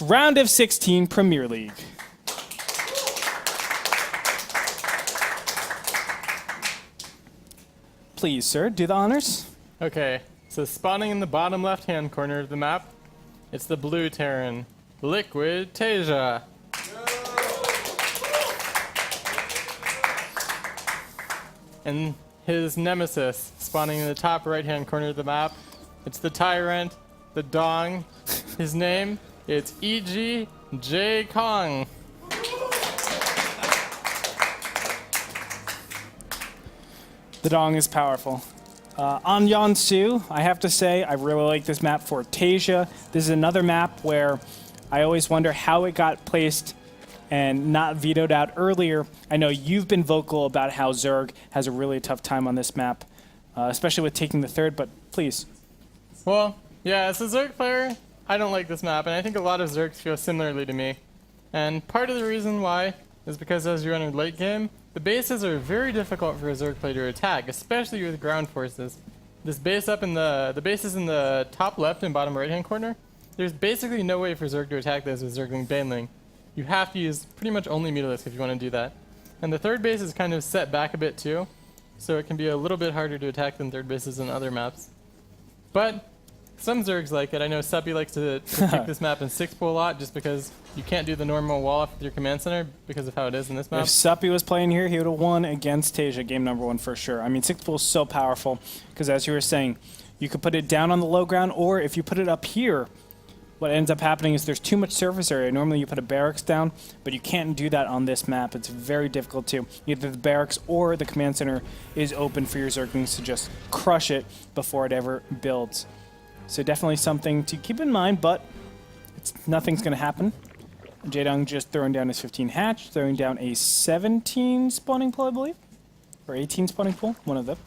Round of 16 Premier League. Please, sir, do the honors. Okay, so spawning in the bottom left-hand corner of the map, it's the blue Terran, Liquid Taeja. And his nemesis, spawning in the top right-hand corner of the map, it's the Tyrant, the Dong. His name, it's E.G. J. Kong. The Dong is powerful. On Yansu, I have to say, I really like this map for Taeja. This is another map where I always wonder how it got placed and not vetoed out earlier. I know you've been vocal about how Zerg has a really tough time on this map, especially with taking the third, but please. Well, yeah, as a Zerg player, I don't like this map, and I think a lot of Zergs feel similarly to me. And part of the reason why is because as you enter late game, the bases are very difficult for a Zerg player to attack, especially with ground forces. This base up in the bases in the top left and bottom right hand corner, there's basically no way for Zerg to attack those with Zergling Baneling. You have to use pretty much only Mutalisk if you want to do that. And the third base is kind of set back a bit too, so it can be a little bit harder to attack than third bases in other maps. But some Zergs like it. I know Suppy likes to pick this map in 6-pool a lot just because you can't do the normal wall off with your command center because of how it is in this map. If Suppy was playing here, he would have won against Taeja game number 1 for sure. I mean, 6-pool is so powerful because, as you were saying, you could put it down on the low ground, or if you put it up here, what ends up happening is there's too much surface area. Normally you put a barracks down, but you can't do that on this map. It's very difficult to. Either the barracks or the command center is open for your Zerglings to just crush it before it ever builds. So definitely something to keep in mind, but nothing's going to happen. Jaedong just throwing down his 15 hatch, throwing down a 17 spawning pool, I believe. Or 18 spawning pool, one of them.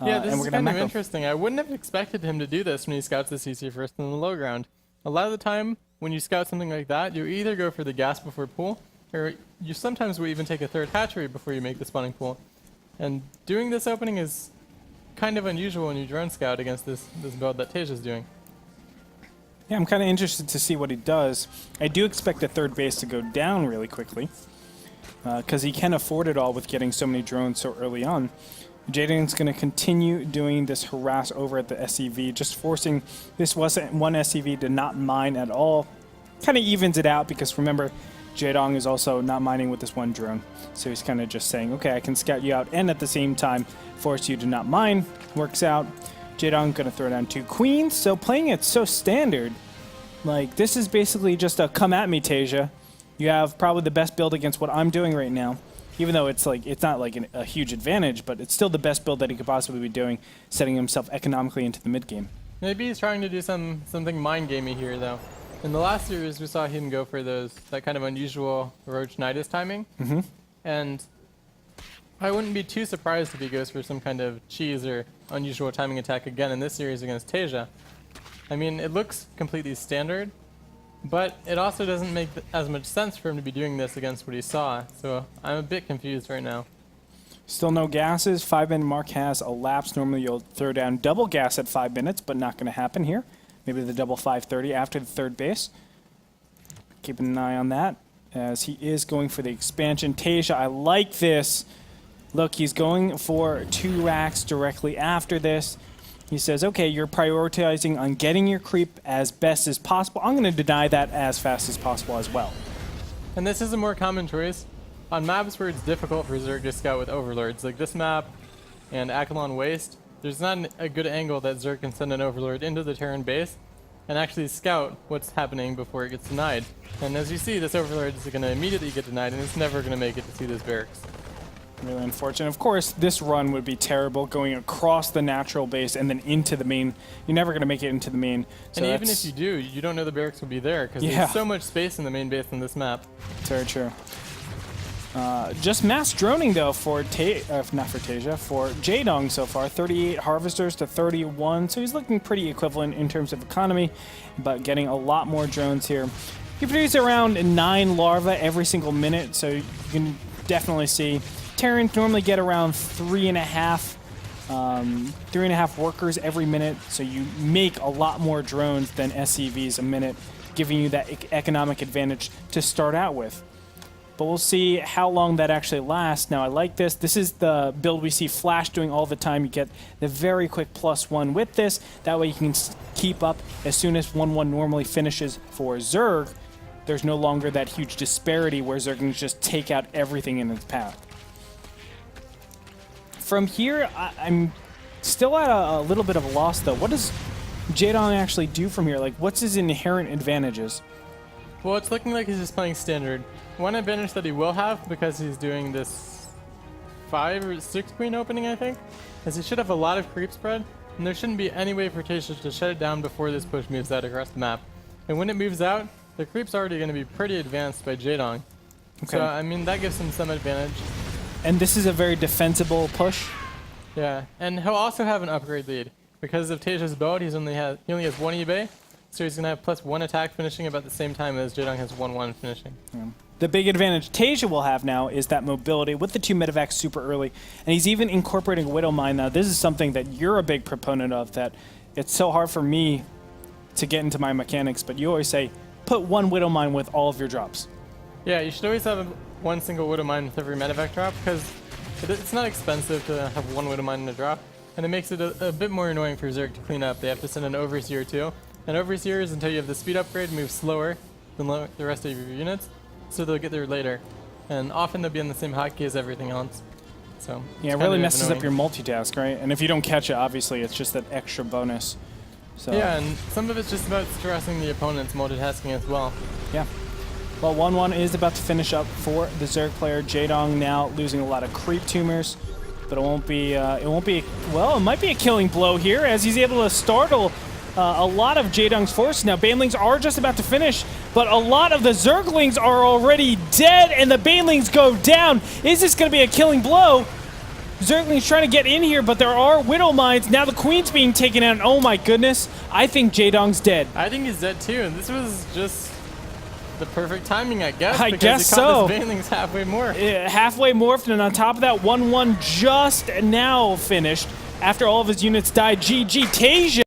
Yeah, this is kind of interesting. I wouldn't have expected him to do this when he scouts the CC first in the low ground. A lot of the time, when you scout something like that, you either go for the gas before pool, or you sometimes will even take a third hatchery before you make the spawning pool. And doing this opening is kind of unusual when you drone scout against this build that Taeja's doing. Yeah, I'm kind of interested to see what he does. I do expect a third base to go down really quickly, because he can afford it all with getting so many drones so early on. Jaedong's going to continue doing this harass over at the SCV, just forcing this one SCV to not mine at all. Kind of evens it out because, remember, Jaedong is also not mining with this one drone. So he's kind of just saying, okay, I can scout you out and at the same time force you to not mine. Works out. Jaedong going to throw down 2 queens. So playing it so standard, like this is basically just a come at me, Taeja. You have probably the best build against what I'm doing right now. Even though it's not like a huge advantage, but it's still the best build that he could possibly be doing, setting himself economically into the mid game. Maybe he's trying to do something mind gamey here, though. In the last series, we saw him go for that kind of unusual Roach Nidus timing, and I wouldn't be too surprised if he goes for some kind of cheese or unusual timing attack again in this series against Taeja. I mean, it looks completely standard, but it also doesn't make as much sense for him to be doing this against what he saw, so I'm a bit confused right now. Still no gases. 5-minute mark has elapsed. Normally you'll throw down double gas at 5 minutes, but not going to happen here. Maybe the double 5:30 after the third base. Keeping an eye on that, as he is going for the expansion. Taeja, I like this. Look, he's going for 2 racks directly after this. He says, okay, you're prioritizing on getting your creep as best as possible. I'm going to deny that as fast as possible as well. And this is a more common choice. On maps where it's difficult for Zerg to scout with Overlords, like this map and Akalon Waste, there's not a good angle that Zerg can send an Overlord into the Terran base and actually scout what's happening before it gets denied. And as you see, this Overlord is going to immediately get denied, and it's never going to make it to see this barracks. Really unfortunate. Of course, this run would be terrible, going across the natural base and then into the main. You're never going to make it into the main. So and even if you do, you don't know the barracks will be there because there's so much space in the main base on this map. Very true. Just mass droning, though, for Taeja, for Jaedong so far. 38 harvesters to 31, so he's looking pretty equivalent in terms of economy, but getting a lot more drones here. He produces around 9 larvae every single minute, so you can definitely see Terrans normally get around 3.5 workers every minute, so you make a lot more drones than SCVs a minute. giving you that economic advantage to start out with. But we'll see how long that actually lasts. Now, I like this. This is the build we see Flash doing all the time. You get the very quick +1 with this. That way you can keep up as soon as 1-1 normally finishes for Zerg. There's no longer that huge disparity where Zerg can just take out everything in its path. From here, I'm still at a little bit of a loss, though. What does Jaedong actually do from here? Like, what's his inherent advantages? Well, it's looking like he's just playing standard. One advantage that he will have, because he's doing this 5 or 6 queen opening, I think, is he should have a lot of creep spread, and there shouldn't be any way for Taeja to shut it down before this push moves out across the map. And when it moves out, the creep's already going to be pretty advanced by Jaedong. Okay. So, I mean, that gives him some advantage. And this is a very defensible push. Yeah, and he'll also have an upgrade lead. Because of Taeja's build, he only has 1 eBay, so he's going to have +1 attack finishing about the same time as Jaedong has 1-1 finishing. Yeah. The big advantage Taeja will have now is that mobility with the 2 medevacs super early, and he's even incorporating Widow Mine now. This is something that you're a big proponent of, that it's so hard for me to get into my mechanics, but you always say, put 1 Widow Mine with all of your drops. Yeah, you should always have 1 single Widow Mine with every medevac drop, because it's not expensive to have 1 Widow Mine in a drop, and it makes it a bit more annoying for Zerg to clean up. They have to send an Overseer too, and Overseers, until you have the speed upgrade, move slower than the rest of your units, so they'll get there later. And often they'll be in the same hotkey as everything else. So yeah, it really messes up your multitask, right? And if you don't catch it, obviously, it's just that extra bonus. So yeah, and some of it's just about stressing the opponent's multitasking as well. Yeah. Well, 1-1 is about to finish up for the Zerg player. Jaedong now losing a lot of creep tumors, but it won't be, well, it might be a killing blow here as he's able to startle a lot of Jaedong's force. Now, Banelings are just about to finish, but a lot of the Zerglings are already dead, and the Banelings go down. Is this going to be a killing blow? Zerglings trying to get in here, but there are Widow Mines. Now the Queen's being taken out. Oh my goodness. I think Jaedong's dead. I think he's dead too, and this was just the perfect timing, I guess. I because guess he caught so. This Banelings halfway morph. Halfway morphed, and on top of that, 1-1 just now finished after all of his units died. GG Taeja.